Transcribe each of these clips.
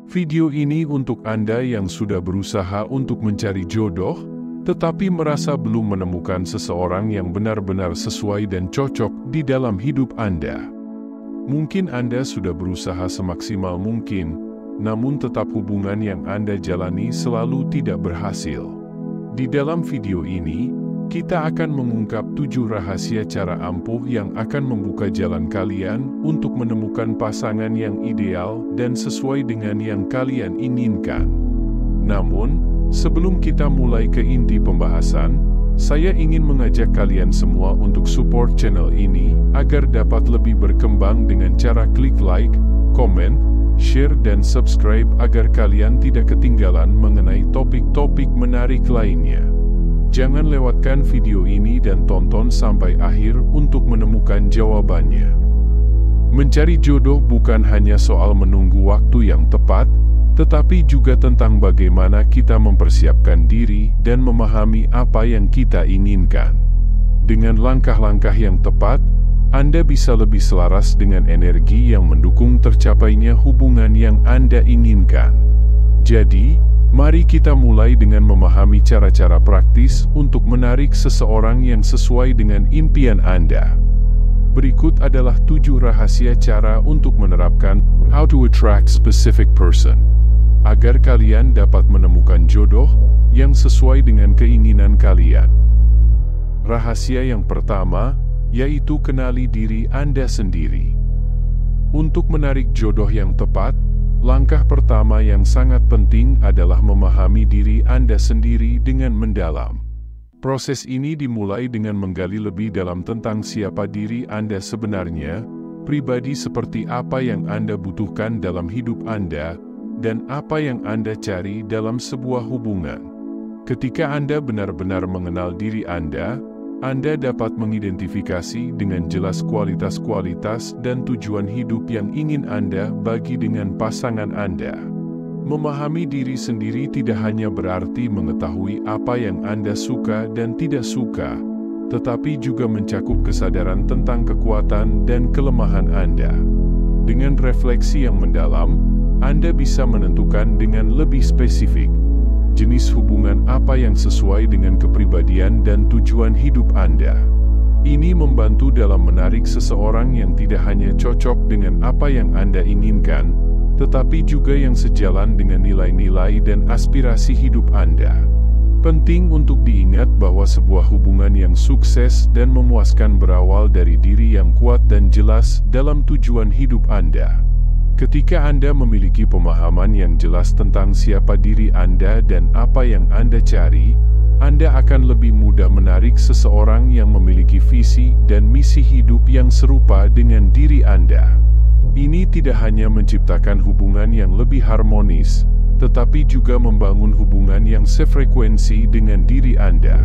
Video ini untuk Anda yang sudah berusaha untuk mencari jodoh, tetapi merasa belum menemukan seseorang yang benar-benar sesuai dan cocok di dalam hidup Anda. Mungkin Anda sudah berusaha semaksimal mungkin, namun tetap hubungan yang Anda jalani selalu tidak berhasil. Di dalam video ini, kita akan mengungkap 7 rahasia cara ampuh yang akan membuka jalan kalian untuk menemukan pasangan yang ideal dan sesuai dengan yang kalian inginkan. Namun, sebelum kita mulai ke inti pembahasan, saya ingin mengajak kalian semua untuk support channel ini agar dapat lebih berkembang dengan cara klik like, komen, share dan subscribe agar kalian tidak ketinggalan mengenai topik-topik menarik lainnya. Jangan lewatkan video ini dan tonton sampai akhir untuk menemukan jawabannya. Mencari jodoh bukan hanya soal menunggu waktu yang tepat, tetapi juga tentang bagaimana kita mempersiapkan diri dan memahami apa yang kita inginkan. Dengan langkah-langkah yang tepat, Anda bisa lebih selaras dengan energi yang mendukung tercapainya hubungan yang Anda inginkan. Jadi, mari kita mulai dengan memahami cara-cara praktis untuk menarik seseorang yang sesuai dengan impian Anda. Berikut adalah 7 rahasia cara untuk menerapkan How to Attract Specific Person, agar kalian dapat menemukan jodoh yang sesuai dengan keinginan kalian. Rahasia yang pertama, yaitu kenali diri Anda sendiri. Untuk menarik jodoh yang tepat, langkah pertama yang sangat penting adalah memahami diri Anda sendiri dengan mendalam. Proses ini dimulai dengan menggali lebih dalam tentang siapa diri Anda sebenarnya, pribadi seperti apa yang Anda butuhkan dalam hidup Anda, dan apa yang Anda cari dalam sebuah hubungan. Ketika Anda benar-benar mengenal diri Anda dapat mengidentifikasi dengan jelas kualitas-kualitas dan tujuan hidup yang ingin Anda bagi dengan pasangan Anda. Memahami diri sendiri tidak hanya berarti mengetahui apa yang Anda suka dan tidak suka, tetapi juga mencakup kesadaran tentang kekuatan dan kelemahan Anda. Dengan refleksi yang mendalam, Anda bisa menentukan dengan lebih spesifik jenis hubungan apa yang sesuai dengan kepribadian dan tujuan hidup Anda. Ini membantu dalam menarik seseorang yang tidak hanya cocok dengan apa yang Anda inginkan, tetapi juga yang sejalan dengan nilai-nilai dan aspirasi hidup Anda. Penting untuk diingat bahwa sebuah hubungan yang sukses dan memuaskan berawal dari diri yang kuat dan jelas dalam tujuan hidup Anda. Ketika Anda memiliki pemahaman yang jelas tentang siapa diri Anda dan apa yang Anda cari, Anda akan lebih mudah menarik seseorang yang memiliki visi dan misi hidup yang serupa dengan diri Anda. Ini tidak hanya menciptakan hubungan yang lebih harmonis, tetapi juga membangun hubungan yang sefrekuensi dengan diri Anda.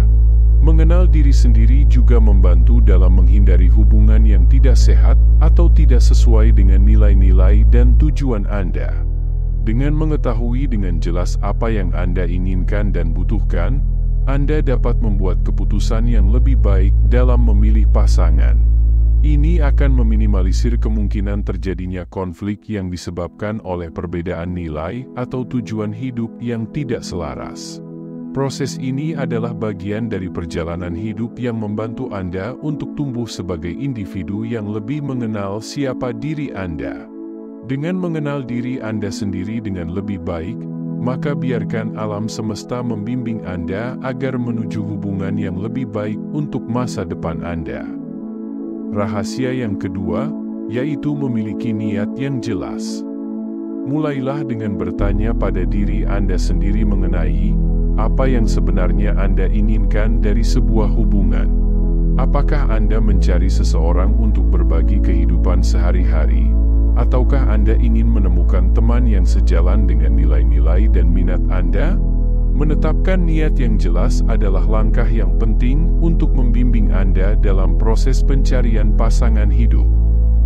Mengenal diri sendiri juga membantu dalam menghindari hubungan yang tidak sehat atau tidak sesuai dengan nilai-nilai dan tujuan Anda. Dengan mengetahui dengan jelas apa yang Anda inginkan dan butuhkan, Anda dapat membuat keputusan yang lebih baik dalam memilih pasangan. Ini akan meminimalisir kemungkinan terjadinya konflik yang disebabkan oleh perbedaan nilai atau tujuan hidup yang tidak selaras. Proses ini adalah bagian dari perjalanan hidup yang membantu Anda untuk tumbuh sebagai individu yang lebih mengenal siapa diri Anda. Dengan mengenal diri Anda sendiri dengan lebih baik, maka biarkan alam semesta membimbing Anda agar menuju hubungan yang lebih baik untuk masa depan Anda. Rahasia yang kedua, yaitu memiliki niat yang jelas. Mulailah dengan bertanya pada diri Anda sendiri mengenai apa yang sebenarnya Anda inginkan dari sebuah hubungan. Apakah Anda mencari seseorang untuk berbagi kehidupan sehari-hari, ataukah Anda ingin menemukan teman yang sejalan dengan nilai-nilai dan minat Anda? Menetapkan niat yang jelas adalah langkah yang penting untuk membimbing Anda dalam proses pencarian pasangan hidup.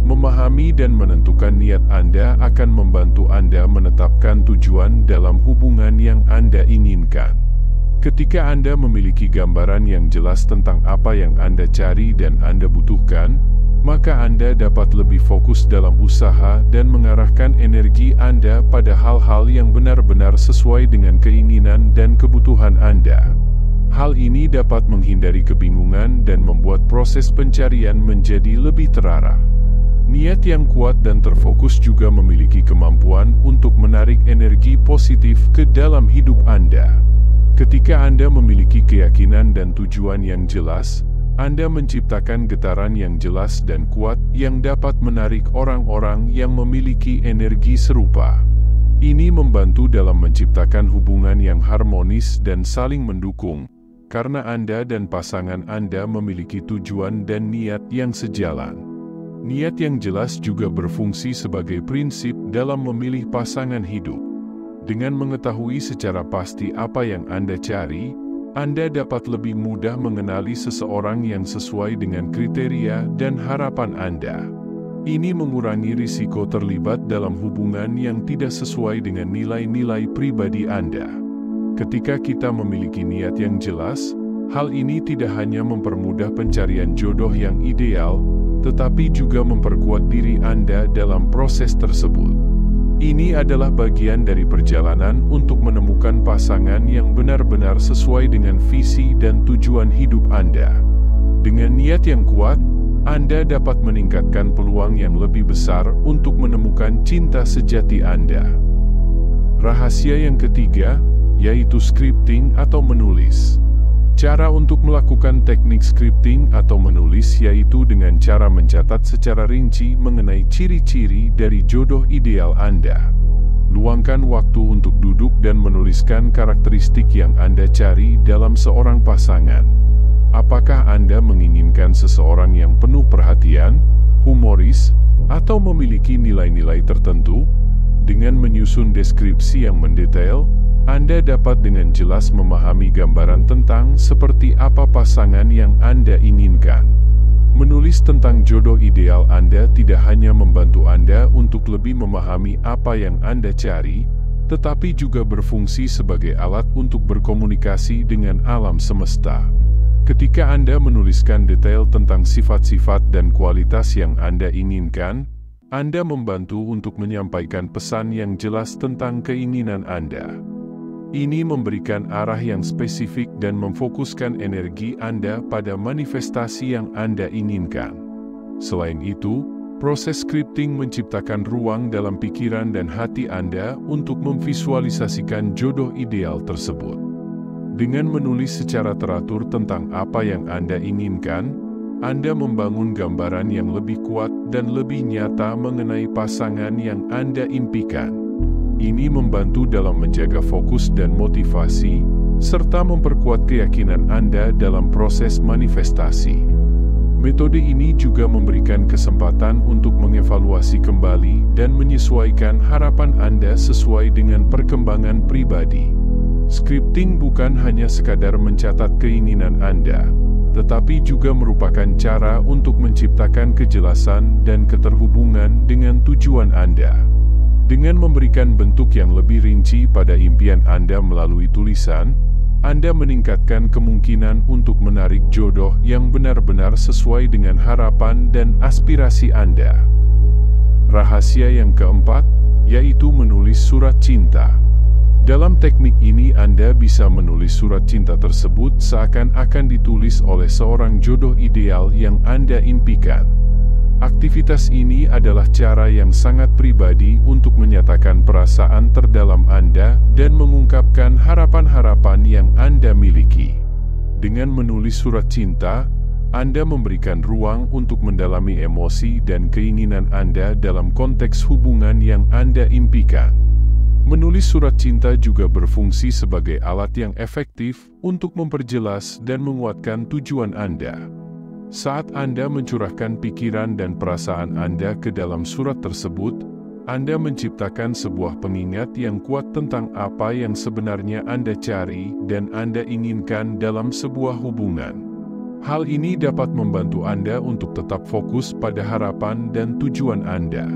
Memahami dan menentukan niat Anda akan membantu Anda menetapkan tujuan dalam hubungan yang Anda inginkan. Ketika Anda memiliki gambaran yang jelas tentang apa yang Anda cari dan Anda butuhkan, maka Anda dapat lebih fokus dalam usaha dan mengarahkan energi Anda pada hal-hal yang benar-benar sesuai dengan keinginan dan kebutuhan Anda. Hal ini dapat menghindari kebingungan dan membuat proses pencarian menjadi lebih terarah. Niat yang kuat dan terfokus juga memiliki kemampuan untuk menarik energi positif ke dalam hidup Anda. Ketika Anda memiliki keyakinan dan tujuan yang jelas, Anda menciptakan getaran yang jelas dan kuat yang dapat menarik orang-orang yang memiliki energi serupa. Ini membantu dalam menciptakan hubungan yang harmonis dan saling mendukung, karena Anda dan pasangan Anda memiliki tujuan dan niat yang sejalan. Niat yang jelas juga berfungsi sebagai prinsip dalam memilih pasangan hidup. Dengan mengetahui secara pasti apa yang Anda cari, Anda dapat lebih mudah mengenali seseorang yang sesuai dengan kriteria dan harapan Anda. Ini mengurangi risiko terlibat dalam hubungan yang tidak sesuai dengan nilai-nilai pribadi Anda. Ketika kita memiliki niat yang jelas, hal ini tidak hanya mempermudah pencarian jodoh yang ideal, tetapi juga memperkuat diri Anda dalam proses tersebut. Ini adalah bagian dari perjalanan untuk menemukan pasangan yang benar-benar sesuai dengan visi dan tujuan hidup Anda. Dengan niat yang kuat, Anda dapat meningkatkan peluang yang lebih besar untuk menemukan cinta sejati Anda. Rahasia yang ketiga, yaitu scripting atau menulis. Cara untuk melakukan teknik scripting atau menulis yaitu dengan cara mencatat secara rinci mengenai ciri-ciri dari jodoh ideal Anda. Luangkan waktu untuk duduk dan menuliskan karakteristik yang Anda cari dalam seorang pasangan. Apakah Anda menginginkan seseorang yang penuh perhatian, humoris, atau memiliki nilai-nilai tertentu? Dengan menyusun deskripsi yang mendetail, Anda dapat dengan jelas memahami gambaran tentang seperti apa pasangan yang Anda inginkan. Menulis tentang jodoh ideal Anda tidak hanya membantu Anda untuk lebih memahami apa yang Anda cari, tetapi juga berfungsi sebagai alat untuk berkomunikasi dengan alam semesta. Ketika Anda menuliskan detail tentang sifat-sifat dan kualitas yang Anda inginkan, Anda membantu untuk menyampaikan pesan yang jelas tentang keinginan Anda. Ini memberikan arah yang spesifik dan memfokuskan energi Anda pada manifestasi yang Anda inginkan. Selain itu, proses scripting menciptakan ruang dalam pikiran dan hati Anda untuk memvisualisasikan jodoh ideal tersebut. Dengan menulis secara teratur tentang apa yang Anda inginkan, Anda membangun gambaran yang lebih kuat dan lebih nyata mengenai pasangan yang Anda impikan. Ini membantu dalam menjaga fokus dan motivasi, serta memperkuat keyakinan Anda dalam proses manifestasi. Metode ini juga memberikan kesempatan untuk mengevaluasi kembali dan menyesuaikan harapan Anda sesuai dengan perkembangan pribadi. Scripting bukan hanya sekadar mencatat keinginan Anda, tetapi juga merupakan cara untuk menciptakan kejelasan dan keterhubungan dengan tujuan Anda. Dengan memberikan bentuk yang lebih rinci pada impian Anda melalui tulisan, Anda meningkatkan kemungkinan untuk menarik jodoh yang benar-benar sesuai dengan harapan dan aspirasi Anda. Rahasia yang keempat, yaitu menulis surat cinta. Dalam teknik ini Anda bisa menulis surat cinta tersebut seakan-akan ditulis oleh seorang jodoh ideal yang Anda impikan. Aktivitas ini adalah cara yang sangat pribadi untuk menyatakan perasaan terdalam Anda dan mengungkapkan harapan-harapan yang Anda miliki. Dengan menulis surat cinta, Anda memberikan ruang untuk mendalami emosi dan keinginan Anda dalam konteks hubungan yang Anda impikan. Menulis surat cinta juga berfungsi sebagai alat yang efektif untuk memperjelas dan menguatkan tujuan Anda. Saat Anda mencurahkan pikiran dan perasaan Anda ke dalam surat tersebut, Anda menciptakan sebuah pengingat yang kuat tentang apa yang sebenarnya Anda cari dan Anda inginkan dalam sebuah hubungan. Hal ini dapat membantu Anda untuk tetap fokus pada harapan dan tujuan Anda.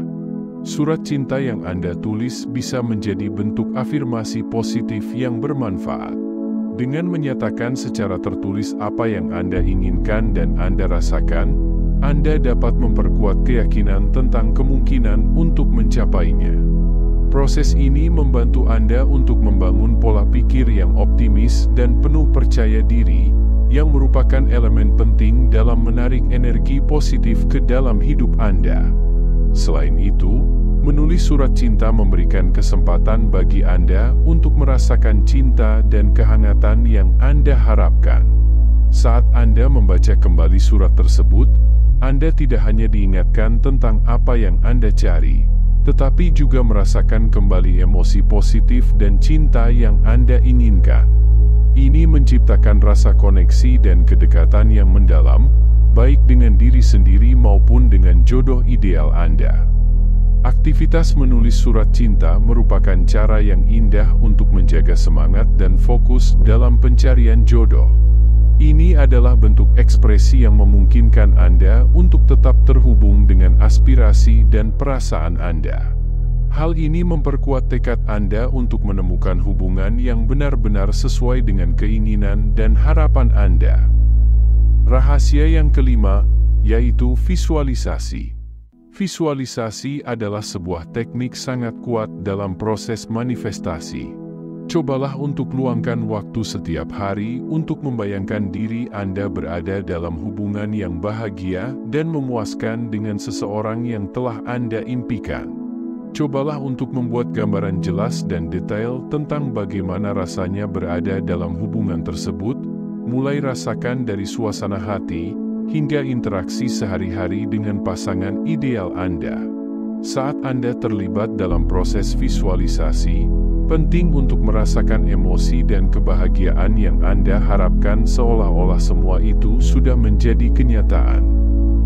Surat cinta yang Anda tulis bisa menjadi bentuk afirmasi positif yang bermanfaat. Dengan menyatakan secara tertulis apa yang Anda inginkan dan Anda rasakan, Anda dapat memperkuat keyakinan tentang kemungkinan untuk mencapainya. Proses ini membantu Anda untuk membangun pola pikir yang optimis dan penuh percaya diri, yang merupakan elemen penting dalam menarik energi positif ke dalam hidup Anda. Selain itu, menulis surat cinta memberikan kesempatan bagi Anda untuk merasakan cinta dan kehangatan yang Anda harapkan. Saat Anda membaca kembali surat tersebut, Anda tidak hanya diingatkan tentang apa yang Anda cari, tetapi juga merasakan kembali emosi positif dan cinta yang Anda inginkan. Ini menciptakan rasa koneksi dan kedekatan yang mendalam, baik dengan diri sendiri maupun dengan jodoh ideal Anda. Aktivitas menulis surat cinta merupakan cara yang indah untuk menjaga semangat dan fokus dalam pencarian jodoh. Ini adalah bentuk ekspresi yang memungkinkan Anda untuk tetap terhubung dengan aspirasi dan perasaan Anda. Hal ini memperkuat tekad Anda untuk menemukan hubungan yang benar-benar sesuai dengan keinginan dan harapan Anda. Rahasia yang kelima, yaitu visualisasi. Visualisasi adalah sebuah teknik sangat kuat dalam proses manifestasi. Cobalah untuk luangkan waktu setiap hari untuk membayangkan diri Anda berada dalam hubungan yang bahagia dan memuaskan dengan seseorang yang telah Anda impikan. Cobalah untuk membuat gambaran jelas dan detail tentang bagaimana rasanya berada dalam hubungan tersebut, mulai rasakan dari suasana hati, hingga interaksi sehari-hari dengan pasangan ideal Anda. Saat Anda terlibat dalam proses visualisasi, penting untuk merasakan emosi dan kebahagiaan yang Anda harapkan seolah-olah semua itu sudah menjadi kenyataan.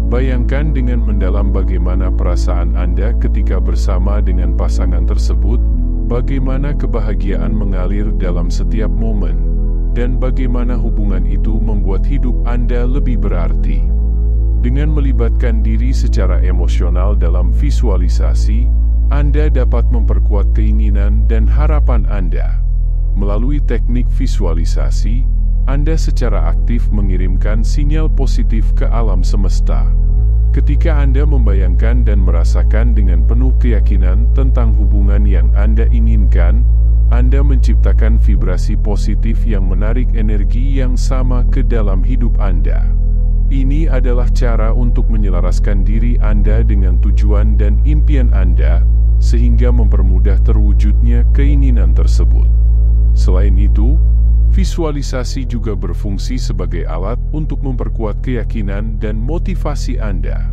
Bayangkan dengan mendalam bagaimana perasaan Anda ketika bersama dengan pasangan tersebut, bagaimana kebahagiaan mengalir dalam setiap momen, dan bagaimana hubungan itu membuat hidup Anda lebih berarti. Dengan melibatkan diri secara emosional dalam visualisasi, Anda dapat memperkuat keinginan dan harapan Anda. Melalui teknik visualisasi, Anda secara aktif mengirimkan sinyal positif ke alam semesta. Ketika Anda membayangkan dan merasakan dengan penuh keyakinan tentang hubungan yang Anda inginkan, Anda menciptakan vibrasi positif yang menarik energi yang sama ke dalam hidup Anda. Ini adalah cara untuk menyelaraskan diri Anda dengan tujuan dan impian Anda, sehingga mempermudah terwujudnya keinginan tersebut. Selain itu, visualisasi juga berfungsi sebagai alat untuk memperkuat keyakinan dan motivasi Anda.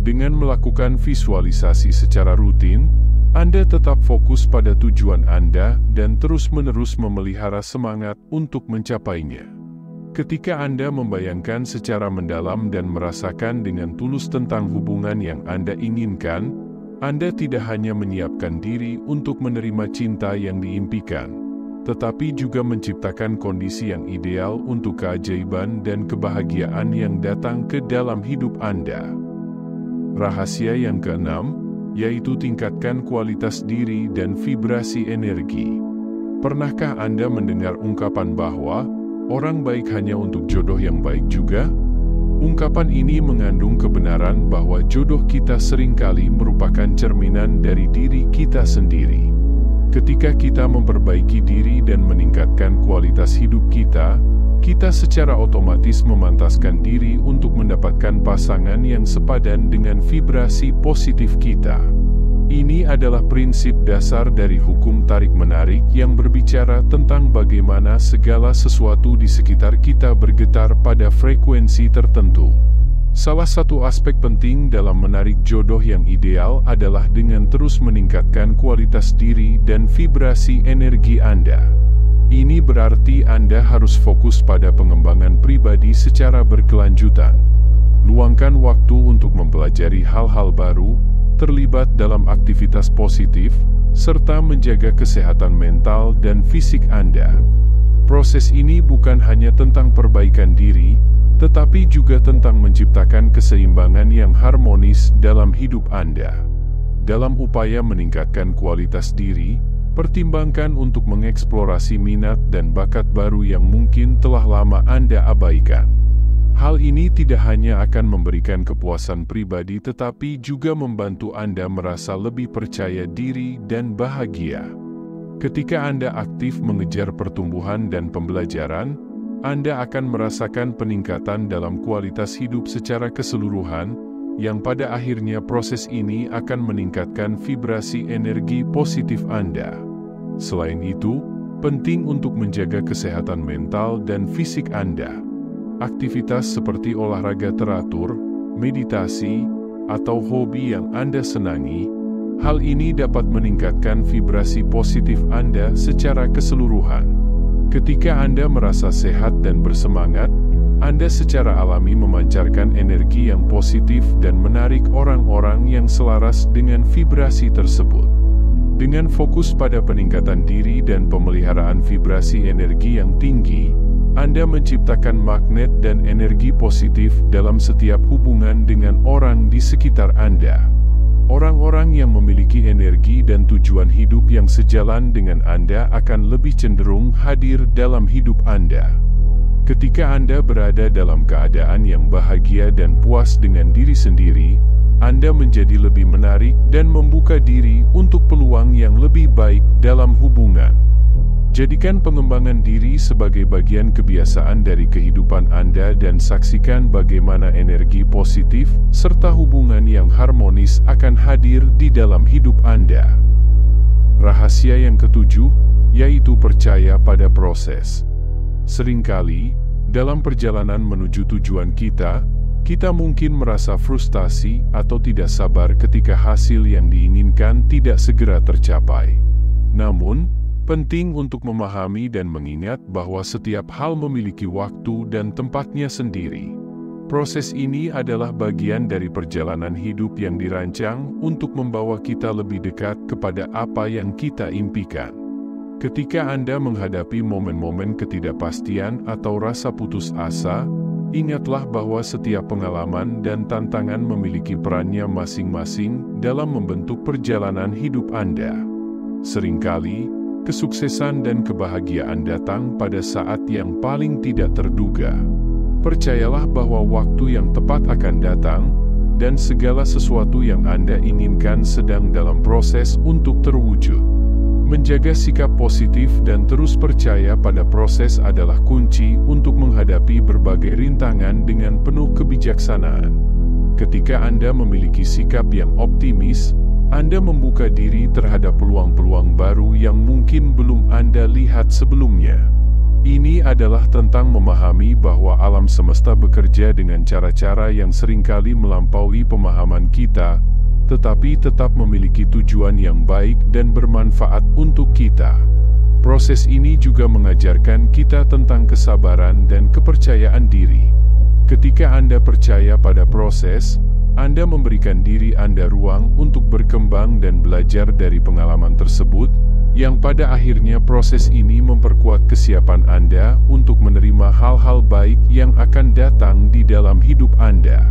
Dengan melakukan visualisasi secara rutin, Anda tetap fokus pada tujuan Anda dan terus-menerus memelihara semangat untuk mencapainya. Ketika Anda membayangkan secara mendalam dan merasakan dengan tulus tentang hubungan yang Anda inginkan, Anda tidak hanya menyiapkan diri untuk menerima cinta yang diimpikan, tetapi juga menciptakan kondisi yang ideal untuk keajaiban dan kebahagiaan yang datang ke dalam hidup Anda. Rahasia yang keenam, yaitu tingkatkan kualitas diri dan vibrasi energi. Pernahkah Anda mendengar ungkapan bahwa orang baik hanya untuk jodoh yang baik juga? Ungkapan ini mengandung kebenaran bahwa jodoh kita seringkali merupakan cerminan dari diri kita sendiri. Ketika kita memperbaiki diri dan meningkatkan kualitas hidup kita, kita secara otomatis memantaskan diri untuk mendapatkan pasangan yang sepadan dengan vibrasi positif kita. Ini adalah prinsip dasar dari hukum tarik-menarik yang berbicara tentang bagaimana segala sesuatu di sekitar kita bergetar pada frekuensi tertentu. Salah satu aspek penting dalam menarik jodoh yang ideal adalah dengan terus meningkatkan kualitas diri dan vibrasi energi Anda. Ini berarti Anda harus fokus pada pengembangan pribadi secara berkelanjutan. Luangkan waktu untuk mempelajari hal-hal baru, terlibat dalam aktivitas positif, serta menjaga kesehatan mental dan fisik Anda. Proses ini bukan hanya tentang perbaikan diri, tetapi juga tentang menciptakan keseimbangan yang harmonis dalam hidup Anda. Dalam upaya meningkatkan kualitas diri, pertimbangkan untuk mengeksplorasi minat dan bakat baru yang mungkin telah lama Anda abaikan. Hal ini tidak hanya akan memberikan kepuasan pribadi tetapi juga membantu Anda merasa lebih percaya diri dan bahagia. Ketika Anda aktif mengejar pertumbuhan dan pembelajaran, Anda akan merasakan peningkatan dalam kualitas hidup secara keseluruhan, yang pada akhirnya proses ini akan meningkatkan vibrasi energi positif Anda. Selain itu, penting untuk menjaga kesehatan mental dan fisik Anda. Aktivitas seperti olahraga teratur, meditasi, atau hobi yang Anda senangi, hal ini dapat meningkatkan vibrasi positif Anda secara keseluruhan. Ketika Anda merasa sehat dan bersemangat, Anda secara alami memancarkan energi yang positif dan menarik orang-orang yang selaras dengan vibrasi tersebut. Dengan fokus pada peningkatan diri dan pemeliharaan vibrasi energi yang tinggi, Anda menciptakan magnet dan energi positif dalam setiap hubungan dengan orang di sekitar Anda. Orang-orang yang memiliki energi dan tujuan hidup yang sejalan dengan Anda akan lebih cenderung hadir dalam hidup Anda. Ketika Anda berada dalam keadaan yang bahagia dan puas dengan diri sendiri, Anda menjadi lebih menarik dan membuka diri untuk peluang yang lebih baik dalam hubungan. Jadikan pengembangan diri sebagai bagian kebiasaan dari kehidupan Anda dan saksikan bagaimana energi positif serta hubungan yang harmonis akan hadir di dalam hidup Anda. Rahasia yang ketujuh, yaitu percaya pada proses. Seringkali, dalam perjalanan menuju tujuan kita mungkin merasa frustasi atau tidak sabar ketika hasil yang diinginkan tidak segera tercapai. Namun, penting untuk memahami dan mengingat bahwa setiap hal memiliki waktu dan tempatnya sendiri. Proses ini adalah bagian dari perjalanan hidup yang dirancang untuk membawa kita lebih dekat kepada apa yang kita impikan. Ketika Anda menghadapi momen-momen ketidakpastian atau rasa putus asa, ingatlah bahwa setiap pengalaman dan tantangan memiliki perannya masing-masing dalam membentuk perjalanan hidup Anda. Seringkali, kesuksesan dan kebahagiaan datang pada saat yang paling tidak terduga. Percayalah bahwa waktu yang tepat akan datang, dan segala sesuatu yang Anda inginkan sedang dalam proses untuk terwujud. Menjaga sikap positif dan terus percaya pada proses adalah kunci untuk menghadapi berbagai rintangan dengan penuh kebijaksanaan. Ketika Anda memiliki sikap yang optimis, Anda membuka diri terhadap peluang-peluang baru yang mungkin belum Anda lihat sebelumnya. Ini adalah tentang memahami bahwa alam semesta bekerja dengan cara-cara yang seringkali melampaui pemahaman kita, tetapi tetap memiliki tujuan yang baik dan bermanfaat untuk kita. Proses ini juga mengajarkan kita tentang kesabaran dan kepercayaan diri. Ketika Anda percaya pada proses, Anda memberikan diri Anda ruang untuk berkembang dan belajar dari pengalaman tersebut, yang pada akhirnya proses ini memperkuat kesiapan Anda untuk menerima hal-hal baik yang akan datang di dalam hidup Anda.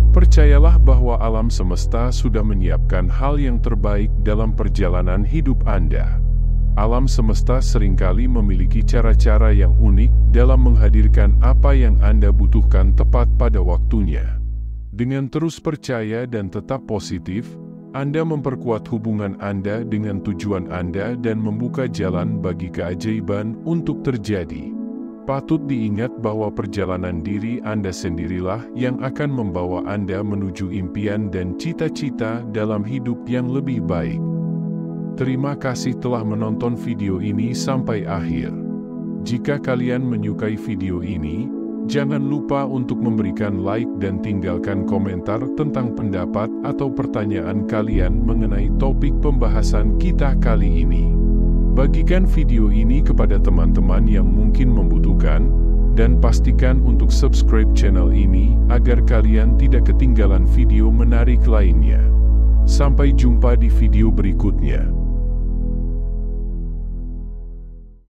Percayalah bahwa alam semesta sudah menyiapkan hal yang terbaik dalam perjalanan hidup Anda. Alam semesta seringkali memiliki cara-cara yang unik dalam menghadirkan apa yang Anda butuhkan tepat pada waktunya. Dengan terus percaya dan tetap positif, Anda memperkuat hubungan Anda dengan tujuan Anda dan membuka jalan bagi keajaiban untuk terjadi. Patut diingat bahwa perjalanan diri Anda sendirilah yang akan membawa Anda menuju impian dan cita-cita dalam hidup yang lebih baik. Terima kasih telah menonton video ini sampai akhir. Jika kalian menyukai video ini, jangan lupa untuk memberikan like dan tinggalkan komentar tentang pendapat atau pertanyaan kalian mengenai topik pembahasan kita kali ini. Bagikan video ini kepada teman-teman yang mungkin membutuhkan, dan pastikan untuk subscribe channel ini agar kalian tidak ketinggalan video menarik lainnya. Sampai jumpa di video berikutnya.